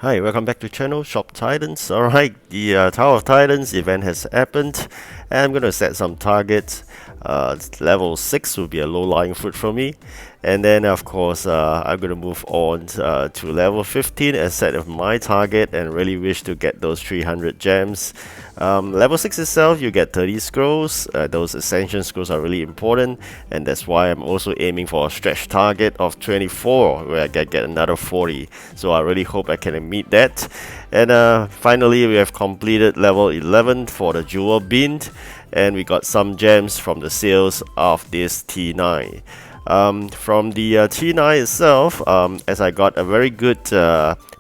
Hi, welcome back to channel Shop Titans. Alright, the Tower of Titans event has happened, and I'm going to set some targets. Level 6 will be a low-lying fruit for me, and then of course I'm going to move on to level 15 and set my target and really wish to get those 300 gems. Level 6 itself, you get 30 scrolls. Those ascension scrolls are really important, and that's why I'm also aiming for a stretch target of 24 where I can get another 40. So I really hope I can meet that. And finally, we have completed level 11 for the jewel bin, and we got some gems from the sales of this T9. From the T9 itself, as I got a very good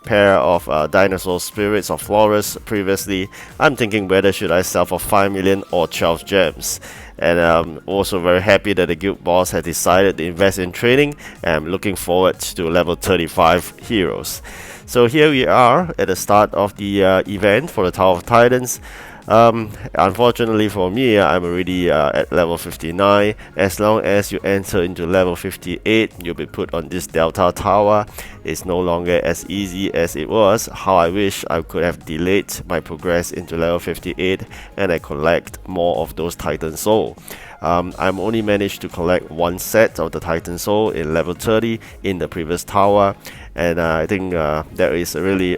pair of dinosaur spirits or flores previously, I'm thinking whether should I sell for 5 million or 12 gems. And I'm also very happy that the guild boss has decided to invest in training, and I'm looking forward to level 35 heroes. So here we are at the start of the event for the Tower of Titans. Unfortunately for me, I'm already at level 59. As long as you enter into level 58, you'll be put on this Delta Tower. It's no longer as easy as it was. How I wish I could have delayed my progress into level 58 and I collect more of those Titan Soul. I'm only managed to collect one set of the Titan Soul in level 30 in the previous tower, and I think that is a really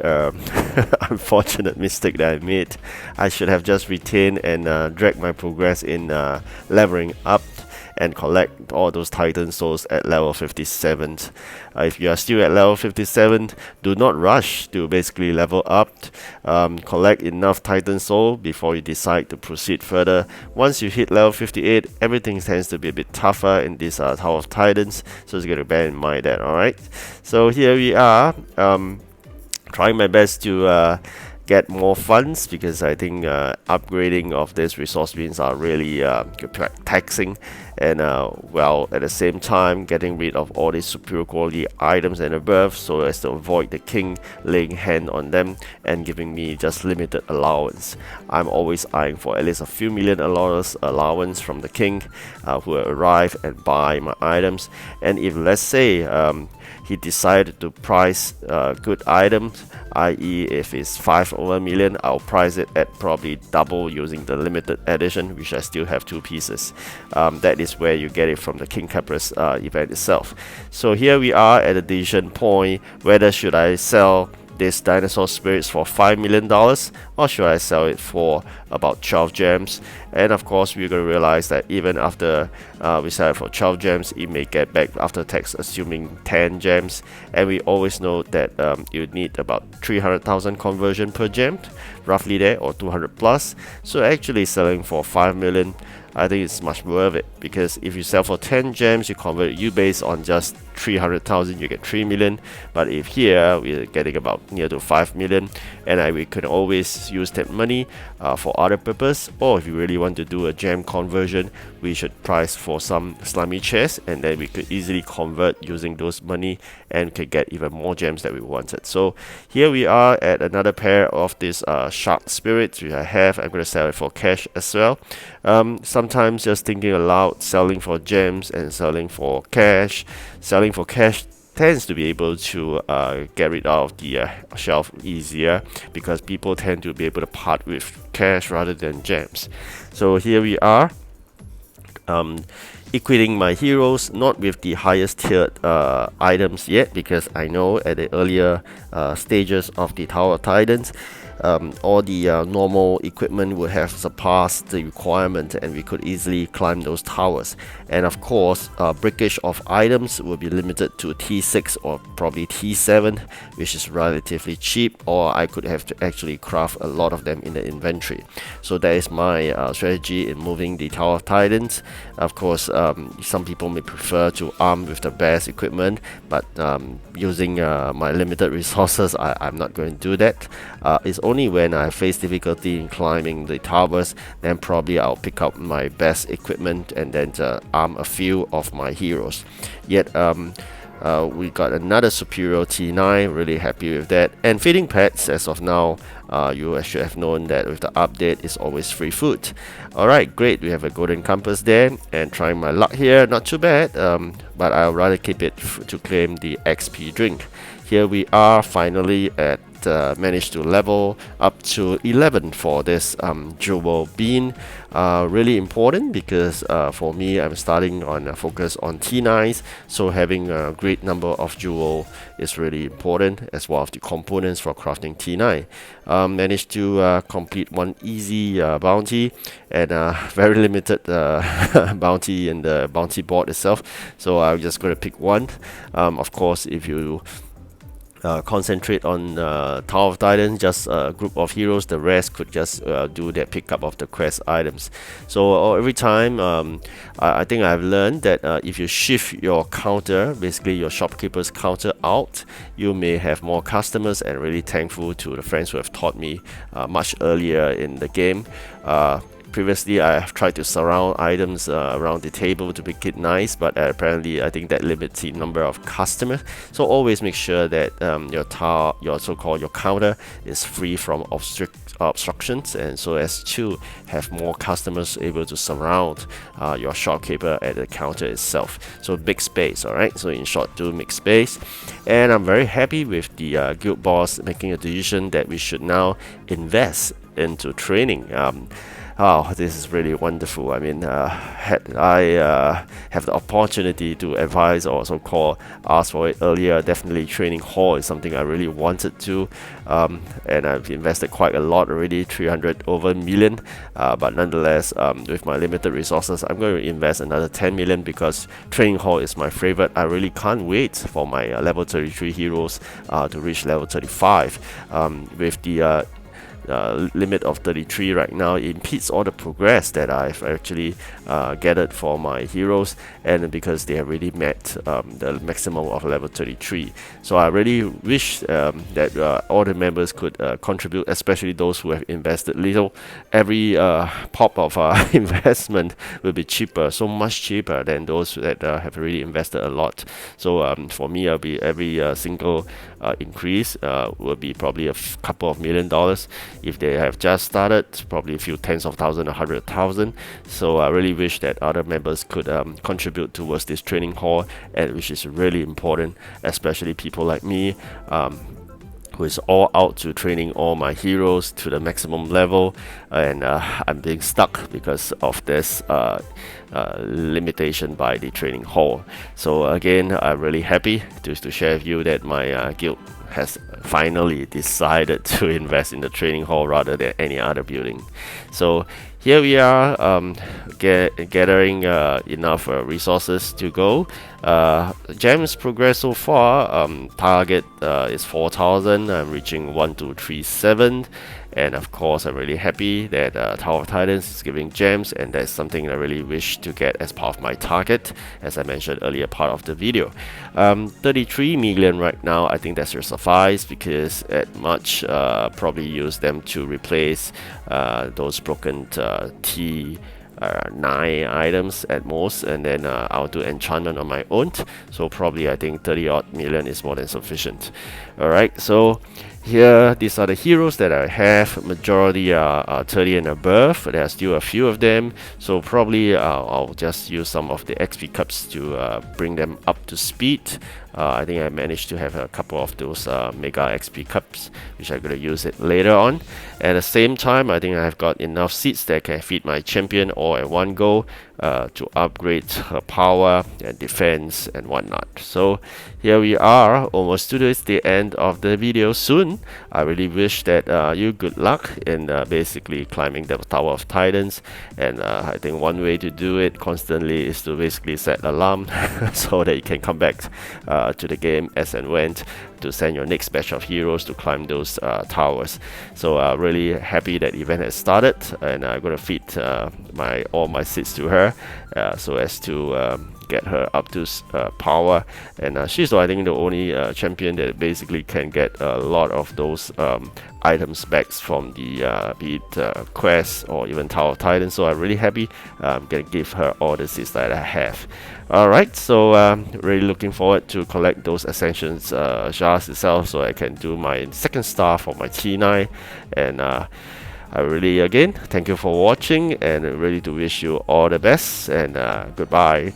unfortunate mistake that I made. I should have just retained and dragged my progress in leveling up and collect all those Titan Souls at level 57. If you are still at level 57, do not rush to basically level up. Collect enough Titan Soul before you decide to proceed further. Once you hit level 58, everything tends to be a bit tougher in this Tower of Titans, so you got to bear in mind that. Alright, so here we are, trying my best to get more funds, because I think upgrading of these resource bins are really taxing, and well, at the same time getting rid of all these superior quality items and above, so as to avoid the king laying hand on them and giving me just limited allowance. I'm always eyeing for at least a few million allowance from the king who will arrive and buy my items. And if, let's say, he decided to price good items, i.e. if it's 5 over a million, I'll price it at probably double using the limited edition, which I still have 2 pieces. That is where you get it from the King Caprice event itself. So here we are at the decision point, whether should I sell this dinosaur spirits for $5 million, or should I sell it for about 12 gems. And of course, we're going to realize that even after we sell it for 12 gems, it may get back after tax, assuming 10 gems. And we always know that you need about 300,000 conversion per gem, roughly there, or 200 plus. So actually selling for 5 million, I think it's much worth it, because if you sell for 10 gems, you convert you based on just 300,000, you get 3 million. But if here we're getting about near to 5 million, and we could always use that money for other purpose, or if you really want to do a gem conversion, we should price for some slimy chests, and then we could easily convert using those money and could get even more gems that we wanted. So here we are at another pair of this shark spirits which I have. I'm going to sell it for cash as well. Sometimes just thinking aloud, selling for gems and selling for cash. Selling for cash tends to be able to get rid of the shelf easier, because people tend to be able to part with cash rather than gems. So here we are, equipping my heroes, not with the highest tiered items yet, because I know at the earlier stages of the Tower of Titans, all the normal equipment would have surpassed the requirement, and we could easily climb those towers. And of course, breakage of items will be limited to T6 or probably T7, which is relatively cheap, or I could have to actually craft a lot of them in the inventory. So that is my strategy in moving the Tower of Titans. Of course, some people may prefer to arm with the best equipment, but using my limited resources, I'm not going to do that. It's only when I face difficulty in climbing the towers, then probably I'll pick up my best equipment and then arm a few of my heroes. Yet we got another superior T9, really happy with that. And feeding pets, as of now, you should have known that with the update, it's always free food. Alright, great, we have a golden compass there, and trying my luck here, not too bad, but I'll rather keep it to claim the XP drink. Here we are finally at managed to level up to 11 for this jewel bean. Really important because for me, I'm starting on focus on T9s, so having a great number of jewel is really important, as well as the components for crafting T9. Managed to complete one easy bounty and very limited bounty in the bounty board itself, so I'm just going to pick one. Of course, if you concentrate on Tower of Titans, just a group of heroes, the rest could just do their pickup of the quest items. So every time I think I've learned that if you shift your counter, basically your shopkeeper's counter out, you may have more customers, and really thankful to the friends who have taught me much earlier in the game. Previously, I have tried to surround items around the table to make it nice, but apparently I think that limits the number of customers. So always make sure that your so-called your counter is free from obstructions, and so as to have more customers able to surround your shopkeeper at the counter itself. So big space, alright? So in short, do make space. And I'm very happy with the guild boss making a decision that we should now invest into training. Oh, this is really wonderful. I mean, had I have the opportunity to advise or so-called ask for it earlier, definitely training hall is something I really wanted to, and I've invested quite a lot already, 300 over million, but nonetheless, with my limited resources, I'm going to invest another 10 million because training hall is my favorite. I really can't wait for my level 33 heroes to reach level 35. With the limit of 33 right now, it impedes all the progress that I've actually gathered for my heroes, and because they have already met the maximum of level 33. So I really wish that all the members could contribute, especially those who have invested little. Every pop of investment will be cheaper, so much cheaper than those that have already invested a lot. So for me, I'll be every single increase will be probably a couple of $1,000,000. If they have just started, probably a few tens of thousands, 100,000. So I really wish that other members could contribute towards this training hall, and which is really important, especially people like me, who is all out to training all my heroes to the maximum level, and I'm being stuck because of this limitation by the training hall. So again, I'm really happy to share with you that my guild has finally decided to invest in the training hall rather than any other building. So here we are, gathering enough resources to go. Gems progress so far. Target is 4,000. I'm reaching 1,237. And of course, I'm really happy that Tower of Titans is giving gems, and that's something I really wish to get as part of my target, as I mentioned earlier part of the video. 33 million right now, I think that should suffice, because at much probably use them to replace those broken T9 items at most, and then I'll do enchantment on my own. So probably I think 30 odd million is more than sufficient. Alright, so here, these are the heroes that I have. Majority are 30 and above. There are still a few of them, so probably I'll just use some of the XP cups to bring them up to speed. I think I managed to have a couple of those mega XP cups, which I'm going to use it later on. At the same time, I think I've got enough seeds that can feed my champion all at one go to upgrade her power and defense and whatnot. So here we are, almost to the end of the video soon. I really wish that you good luck in basically climbing the Tower of Titans, and I think one way to do it constantly is to basically set alarm so that you can come back to the game as and when to send your next batch of heroes to climb those towers. So really happy that event has started, and I'm gonna feed all my seeds to her so as to get her up to power, and she's I think the only champion that basically can get a lot of those items back from the be it quest or even Tower of Titans. So I'm really happy. I'm gonna give her all the seeds that I have. Alright, so really looking forward to collect those ascensions jars itself, so I can do my second star for my T9. And I really again thank you for watching, and really to wish you all the best, and goodbye.